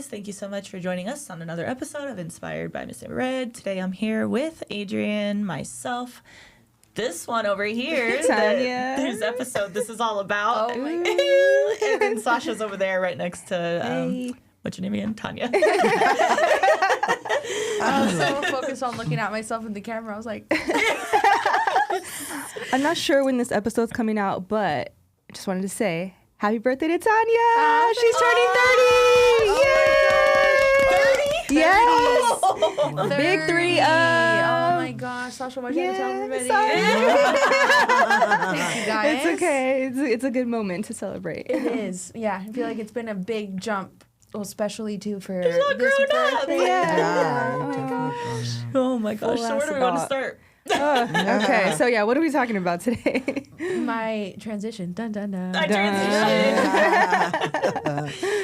Thank you so much for joining us on another episode of Inspired by Miss Amber Red. Today I'm here with Adrienne, myself, this one over here, Tania, whose episode this is all about. Oh my God. And then Sasha's over there right next to, hey. what's your name again? Tania. I was so focused on looking at myself in the camera. I was like, I'm not sure when this episode's coming out, but I just wanted to say happy birthday to Tania. She's turning 30. Yay! 30. Big 3-0. Oh my gosh, Sasha, why'd you have to tell everybody? Thank you, guys. It's okay. It's a good moment to celebrate. It is. Yeah, I feel like it's been a big jump, well, especially too for She's all this grown up. birthday. Yeah. Oh my gosh. So where do we want to start? Okay, so yeah, what are we talking about today? My transition. Dun dun dun. I transitioned.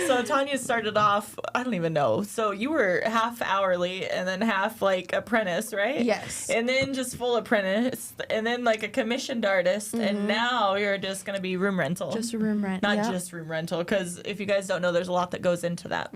So Tania started off, I don't even know. So you were half hourly and then half like apprentice, right? Yes. And then just full apprentice and then like a commissioned artist. And now you're just going to be room rental. Just a room rent. Not yeah. just room rental, because if you guys don't know, there's a lot that goes into that.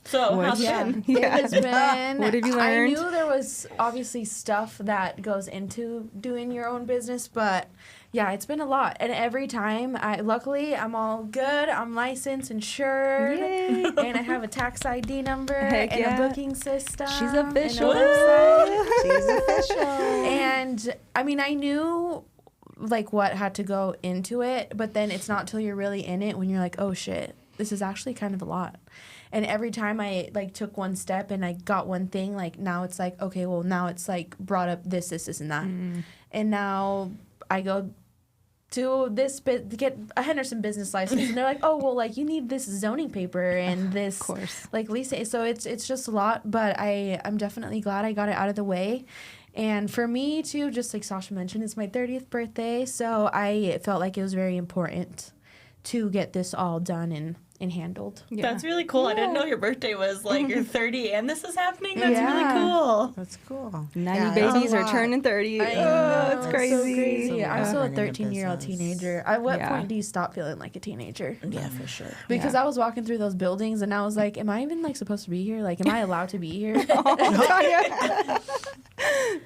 So how's Yeah, it been? it has been. What have you learned? I knew there was obviously stuff that goes into doing your own business, but yeah, it's been a lot. And every time, luckily, I'm all good. I'm licensed, insured, and I have a tax ID number and a booking system. She's official. And a website. She's official. And I mean, I knew like what had to go into it, but then it's not till you're really in it when you're like, oh shit, this is actually kind of a lot. And every time I like took one step and I got one thing, like now it's like, okay, well now it's like brought up this, and that. And now I go to this bit to get a Henderson business license, and they're like, oh, well, like you need this zoning paper and this, of course. like Lisa. So it's just a lot, but I'm definitely glad I got it out of the way. And for me too, just like Sasha mentioned, it's my 30th birthday, so I felt like it was very important to get this all done and handled. Yeah. That's really cool. I didn't know your birthday was like you're 30 and this is happening. That's really cool. That's cool. 90 babies are turning 30. I know, It's crazy. So crazy. Yeah. I'm still a Running a 13-year-old business. teenager. At what Yeah. point do you stop feeling like a teenager? Yeah, for sure. Because I was walking through those buildings and I was like, am I even like supposed to be here? Like, am I allowed to be here?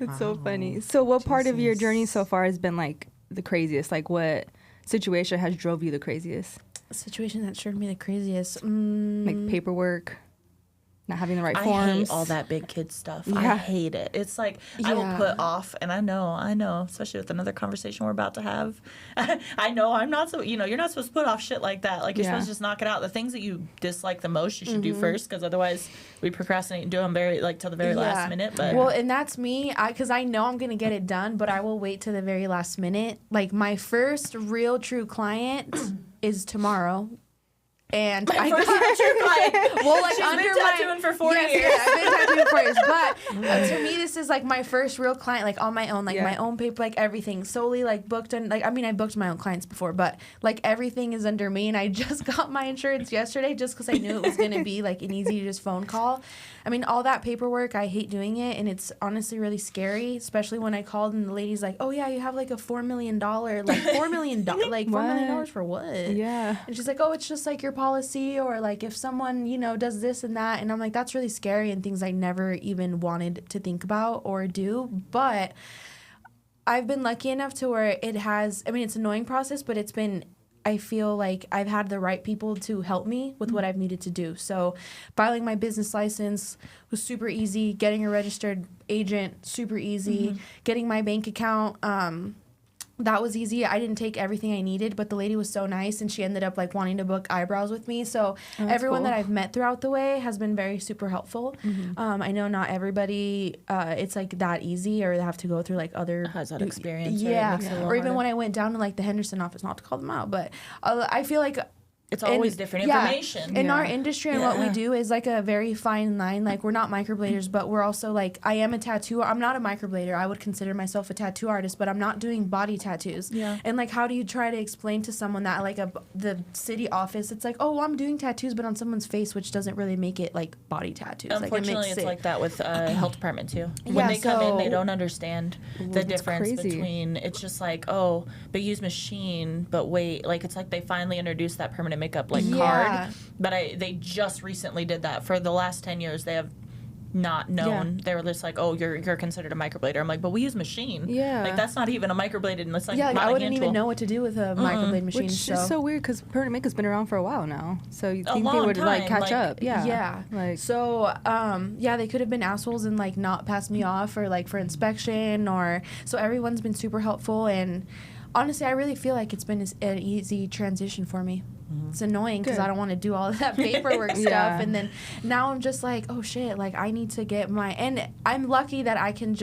It's so funny. So what part of your journey so far has been like the craziest? Like what situation has drove you the craziest? Situation that showed me the craziest. Like paperwork, not having the right I forms. hate all that big kid stuff. I Yeah. hate it. It's like I will Yeah. put off, and I know, especially with another conversation we're about to have. I know I'm not so, you're not supposed to put off shit like that. Like you're supposed to just knock it out. The things that you dislike the most, you should do first, because otherwise we procrastinate and do them till the very last minute. But well, and that's me, because I know I'm gonna get it done, but I will wait to the very last minute. Like my first real true client is tomorrow. And my first true client. well, like She's under been my tattooing for 4 yes, years. Yeah, I've been tattooing for 4 years. But to me, this is like my first real client, like on my own, like my own paper, like everything solely like booked and like I mean I booked my own clients before, but like everything is under me. And I just got my insurance yesterday just because I knew it was gonna be like an easy just phone call. I mean, all that paperwork, I hate doing it, and it's honestly really scary, especially when I called and the lady's like, "Oh yeah, you have like a $4 million, like $4 million, like $4 million for what?" Yeah. And she's like, "Oh, it's just like your policy, or like if someone does this and that." And I'm like, that's really scary and things I never even wanted to think about or do. But I've been lucky enough to where it has. I mean, it's an annoying process, but it's been. I feel like I've had the right people to help me with what I've needed to do. So filing my business license was super easy. Getting a registered agent, super easy. Getting my bank account, that was easy. I didn't take everything I needed, but the lady was so nice, and she ended up like wanting to book eyebrows with me. So everyone that I've met throughout the way has been very super helpful. I know not everybody, it's like that easy, or they have to go through like other has that experience. Yeah, Right? It makes it a little or even harder. when I went down to like the Henderson office, not to call them out, but I feel like it's always different information. In our industry and what we do is like a very fine line. Like we're not microbladers, but we're also like, I am a tattoo. I'm not a microblader. I would consider myself a tattoo artist, but I'm not doing body tattoos. Yeah. And like, how do you try to explain to someone that like the city office, it's like, oh, well, I'm doing tattoos, but on someone's face, which doesn't really make it like body tattoos. Unfortunately, it's like that with health department too. When they come in, they don't understand the difference between, it's just like, oh, but use machine, but wait, like it's like they finally introduced that permanent makeup like card, but they just recently did that. For the last 10 years they have not known. They were just like, oh, you're considered a microblader. I'm like, but we use machine. Like that's not even a microbladed, and it's like I wouldn't even know what to do with a microblade machine. Which is so weird because permanent makeup's been around for a while now, so you think they would like catch up. Like so they could have been assholes and like not pass me off or like for inspection, or so everyone's been super helpful, and honestly I really feel like it's been an easy transition for me. It's annoying because I don't want to do all of that paperwork stuff. And then now I'm just like, oh shit, like I need to get and I'm lucky that I can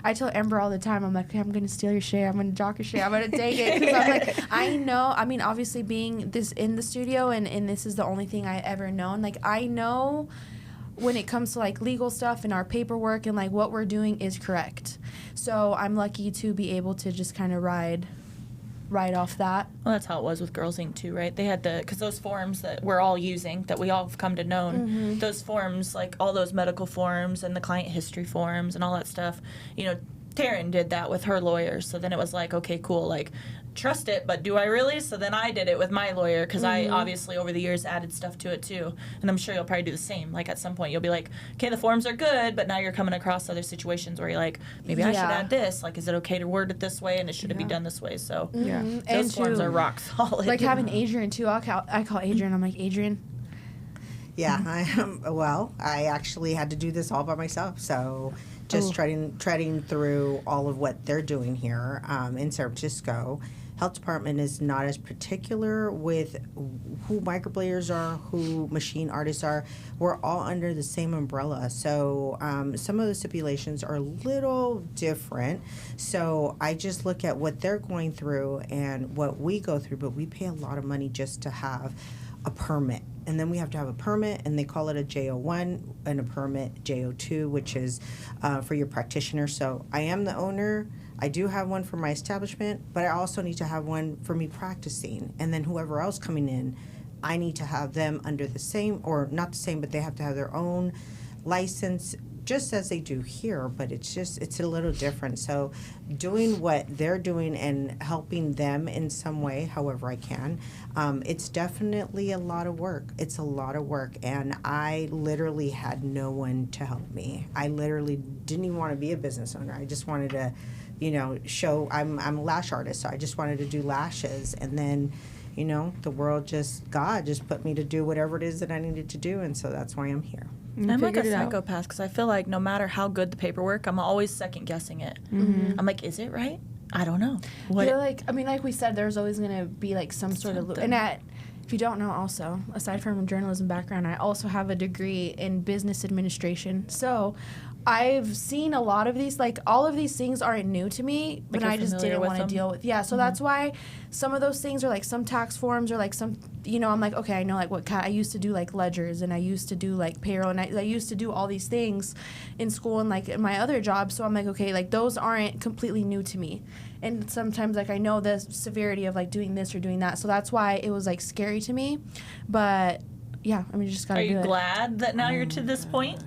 I tell Amber all the time, I'm like, okay, I'm going to steal your shit, I'm going to jock your shit, I'm going to take it. Because I'm like, I know, I mean, obviously being this in the studio and this is the only thing I ever known, like I know when it comes to like legal stuff and our paperwork and like what we're doing is correct. So I'm lucky to be able to just kind of ride off that. Well, that's how it was with Girls Inc. too, right? They had because those forms that we're all using, that we all have come to know, those forms, like all those medical forms and the client history forms and all that stuff, you know, Taryn did that with her lawyers. So then it was like, okay, cool, like, trust it, but do I really? So then I did it with my lawyer because I obviously over the years added stuff to it too. And I'm sure you'll probably do the same. Like at some point you'll be like, okay, the forms are good, but now you're coming across other situations where you're like, maybe I should add this. Like, is it okay to word it this way? And it shouldn't be done this way. So those forms are rock solid. Like having Adrienne too. I call Adrienne. I'm like, Adrienne. Yeah, I actually had to do this all by myself. So just treading through all of what they're doing here in San Francisco. Health department is not as particular with who microbladers are, who machine artists are. We're all under the same umbrella. So some of the stipulations are a little different. So I just look at what they're going through and what we go through, but we pay a lot of money just to have a permit. And then we have to have a permit, and they call it a JO1 and a permit JO2, which is for your practitioner. So I am the owner. I do have one for my establishment, but I also need to have one for me practicing. And then whoever else coming in, I need to have them under the same, or not the same, but they have to have their own license, just as they do here, but it's a little different. So doing what they're doing and helping them in some way, however I can, it's definitely a lot of work. It's a lot of work, and I literally had no one to help me. I literally didn't even want to be a business owner. I just wanted to, show I'm a lash artist, so I just wanted to do lashes, and then God just put me to do whatever it is that I needed to do, and so that's why I'm here. I'm like a psychopath because I feel like no matter how good the paperwork, I'm always second guessing it. I'm like, is it right? I don't know. What? Yeah, like we said, there's always going to be like some sort of loop. And if you don't know, also, aside from a journalism background, I also have a degree in business administration. So I've seen a lot of these, like all of these things aren't new to me, but I just didn't want to deal with. Yeah, so that's why some of those things are like some tax forms or like some, I'm like, okay, I know like what I used to do like ledgers, and I used to do like payroll, and I used to do all these things in school and like in my other job. So I'm like, okay, like those aren't completely new to me. And sometimes like I know the severity of like doing this or doing that. So that's why it was like scary to me. But yeah, I mean, you just gotta do it. Are you glad that now you're to this point?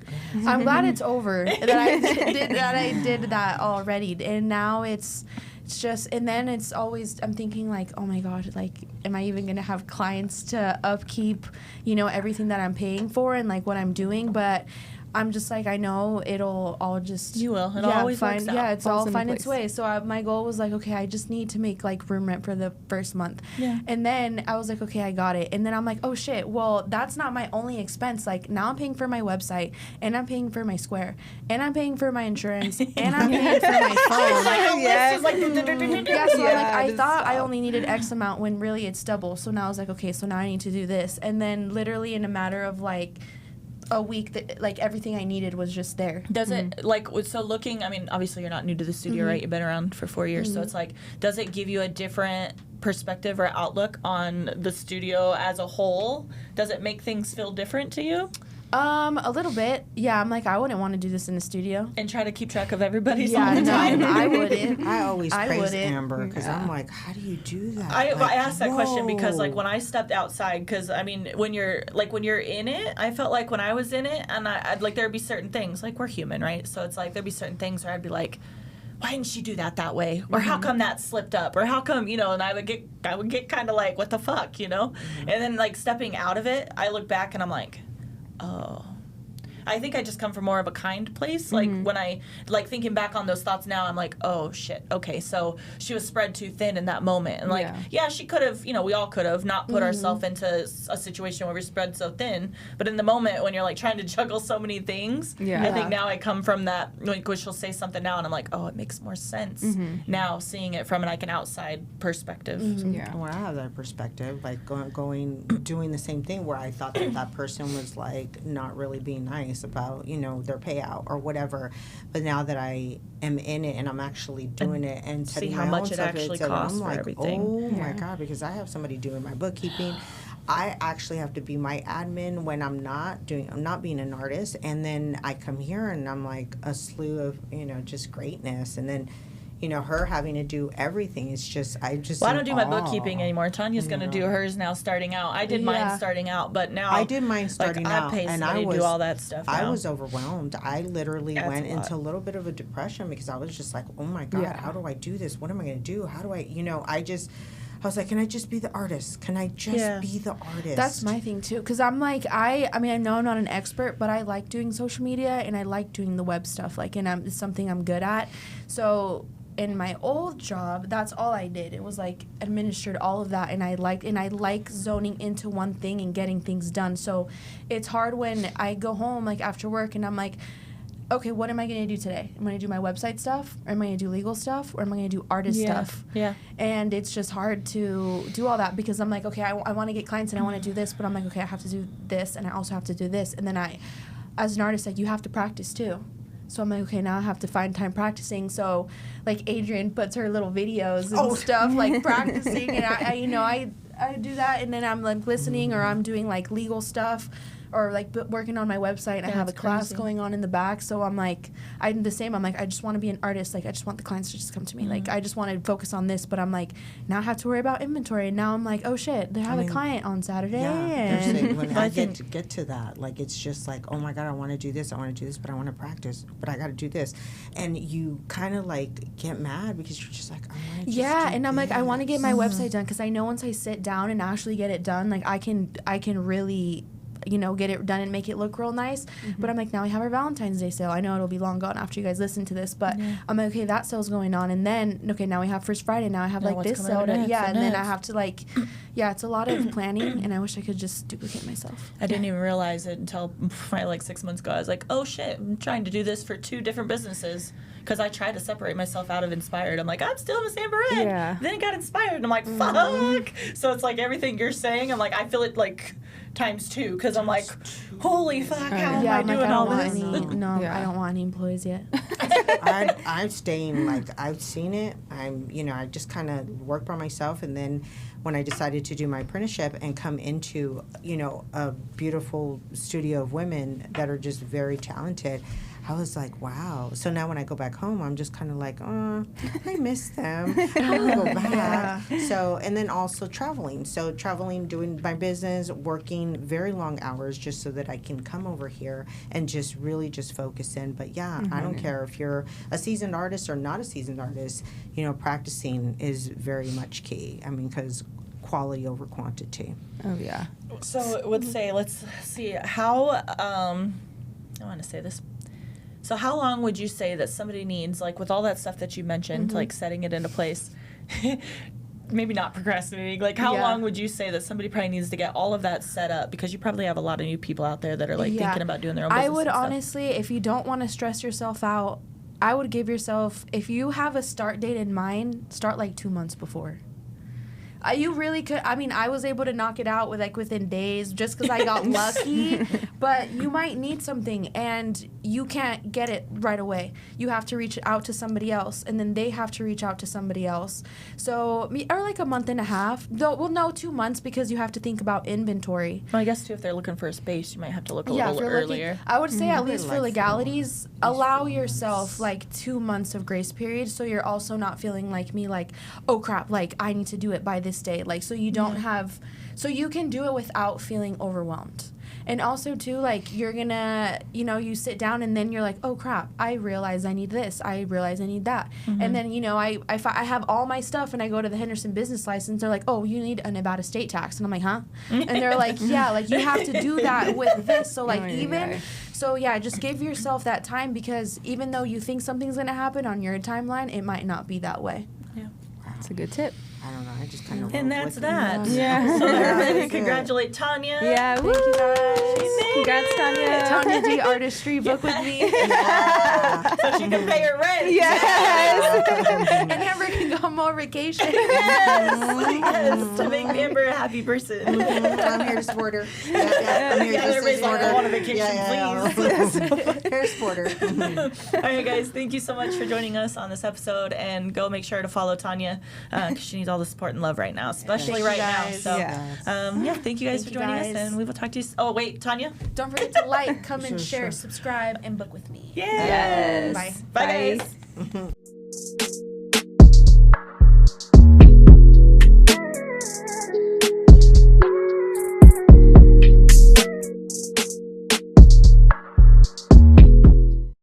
I'm glad it's over, that I did that already. And now it's just, and then it's always, I'm thinking like, oh my God, like, am I even gonna have clients to upkeep, everything that I'm paying for and like what I'm doing? But I'm just like, I know it'll all just... You will. It'll always find, yeah, it's all find its way. So my goal was like, okay, I just need to make like room rent for the first month. Yeah. And then I was like, okay, I got it. And then I'm like, oh shit, well, that's not my only expense. Like now I'm paying for my website, and I'm paying for my Square, and I'm paying for my insurance, and I'm paying for my phone. I thought I only needed X amount when really it's double. So now I was like, okay, so now I need to do this. And then literally in a matter of like a week that like everything I needed was just there. Does it like so looking? I mean, obviously you're not new to the studio, right? You've been around for 4 years, so it's like, does it give you a different perspective or outlook on the studio as a whole? Does it make things feel different to you? A little bit. Yeah, I'm like, I wouldn't want to do this in the studio. And try to keep track of everybody's Yeah, all the no, time. I wouldn't. I always praise wouldn't. Amber because I'm like, how do you do that? I asked that question whoa. because like when I stepped outside, because I mean when you're in it, I felt like when I was in it, and I'd like there'd be certain things, like we're human, right? So it's like there'd be certain things where I'd be like, why didn't she do that way? Or how come that slipped up? Or how come, you know, and I would get kind of like, what the fuck, you know? And then like stepping out of it, I look back and I'm like, oh. I think I just come from more of a kind place. Like when I like thinking back on those thoughts now, I'm like, oh shit, okay, so she was spread too thin in that moment, and like, yeah she could have, you know, we all could have not put ourselves into a situation where we're spread so thin. But in the moment when you're like trying to juggle so many things, I think now I come from that. Like, she'll say something now, and I'm like, oh, it makes more sense now seeing it from like an outside perspective. Well, I have that perspective, like doing the same thing where I thought that person was like not really being nice about, you know, their payout or whatever, but now that I am in it and I'm actually doing it and see how much it actually costs for everything. Oh my god, because I have somebody doing my bookkeeping. I actually have to be my admin when I'm not being an artist, and then I come here and I'm like a slew of, you know, just greatness, and then, you know, her having to do everything is just, I don't do my bookkeeping anymore. Tanya's going to do hers now starting out. I did mine starting out, but now I did mine starting out, and I do all that stuff now. I was overwhelmed. I literally went into a little bit of a depression because I was just like, oh my god, how do I do this? What am I going to do? How do I, you know, I was like, can I just be the artist? Can I just be the artist? That's my thing too, because I'm like, I mean, I know I'm not an expert, but I like doing social media and I like doing the web stuff, like, and it's something I'm good at. So in my old job, that's all I did. It was like administered all of that, and I like zoning into one thing and getting things done. So it's hard when I go home like after work and I'm like, okay, what am I going to do today? Am I going to do my website stuff? Or am I going to do legal stuff? Or am I going to do artist stuff? Yeah. And it's just hard to do all that because I'm like, okay, I want to get clients and I want to do this, but I'm like, okay, I have to do this and I also have to do this. And then as an artist, like, you have to practice too. So I'm like, okay, now I have to find time practicing. So, like, Adrienne puts her little videos and stuff, like, practicing. And I do that. And then I'm, like, listening or I'm doing, like, legal stuff or, like, working on my website. And I have a class going on in the back. So I'm, like, I'm the same. I'm, like, I just want to be an artist. Like, I just want the clients to just come to me. Like, I just want to focus on this. But I'm, like, now I have to worry about inventory. And now I'm, like, oh, shit, they have a client on Saturday. Yeah, when I get to that, like, it's just, like, oh, my God, I want to do this. I want to do this, but I want to practice. But I got to do this. And you kind of, like, get mad because you're just, like, I want to just and I'm, like, I want to get my website done because I know once I sit down and actually get it done, like, I can really, you know, get it done and make it look real nice. But I'm like, now we have our Valentine's Day sale. I know it'll be long gone after you guys listen to this, but I'm like, okay, that sale's going on. And then, okay, now we have First Friday. Now I have, like, this sale. And then I have to, like, it's a lot of planning, and I wish I could just duplicate myself. I didn't even realize it until probably, like, 6 months ago. I was like, oh, shit, I'm trying to do this for 2 different businesses. Because I tried to separate myself out of Inspired. I'm like, I'm still Miss Amber Red. Yeah. Then it got Inspired. And I'm like, fuck. So it's like everything you're saying, I'm like, I feel it, like, times 2. Because I'm like, holy fuck, how am I doing all this? I don't want any employees yet. I'm staying, like, I've seen it. I just kind of work by myself. And then when I decided to do my apprenticeship and come into, you know, a beautiful studio of women that are just very talented, I was like, wow. So now when I go back home, I'm just kind of like, oh, I miss them. I want to go back. So, and then also traveling. So traveling, doing my business, working very long hours just so that I can come over here and just really just focus in. But I don't care if you're a seasoned artist or not a seasoned artist, you know, practicing is very much key. I mean, because quality over quantity. Oh, yeah. So I would say, let's see, how, I want to say this. So how long would you say that somebody needs, like, with all that stuff that you mentioned, like setting it into place, maybe not procrastinating, like, how long would you say that somebody probably needs to get all of that set up? Because you probably have a lot of new people out there that are, like, thinking about doing their own business. I would honestly, if you don't want to stress yourself out, I would give yourself, if you have a start date in mind, start, like, 2 months before. You really could. I mean, I was able to knock it out within days just because I got lucky. But you might need something, and you can't get it right away. You have to reach out to somebody else, and then they have to reach out to somebody else. So, or like a month and a half. Though, well, no, 2 months, because you have to think about inventory. Well, I guess too, if they're looking for a space, you might have to look a little earlier. I would say at least for legalities, allow yourself like 2 months of grace period, so you're also not feeling like me, like, oh crap, like I need to do it by this day, like, so you don't have, so you can do it without feeling overwhelmed. And also too, like, you're gonna, you sit down and then you're like, oh crap, I realize I need this, I realize I need that. And then, I have all my stuff and I go to the Henderson business license, they're like, oh, you need a Nevada state tax. And I'm like, huh? And they're like, yeah, like you have to do that with this. So like so yeah, just give yourself that time, because even though you think something's gonna happen on your timeline, it might not be that way. Yeah. That's a good tip. I don't know. I just kind of. And that's that. Yeah. So everybody congratulate Tania. Yeah. Thank you guys. Congrats, Tania. Tania D, Artistry, book with me. Yeah. So she can pay her rent. Yes. And Amber can go on more vacation. Yes. To make Amber a happy person. I'm here to support her. Yeah, I'm here just to everybody's support like, her. I want a vacation, please. Here to support her. All right, guys. Thank you so much for joining us on this episode, and go make sure to follow Tania because she needs all the support and love right now, especially right now. So, thank you guys for joining us, and we will talk to you. Oh, wait, Tania. Don't forget to like, comment, share, subscribe, and book with me. Yes. Bye. Bye, guys.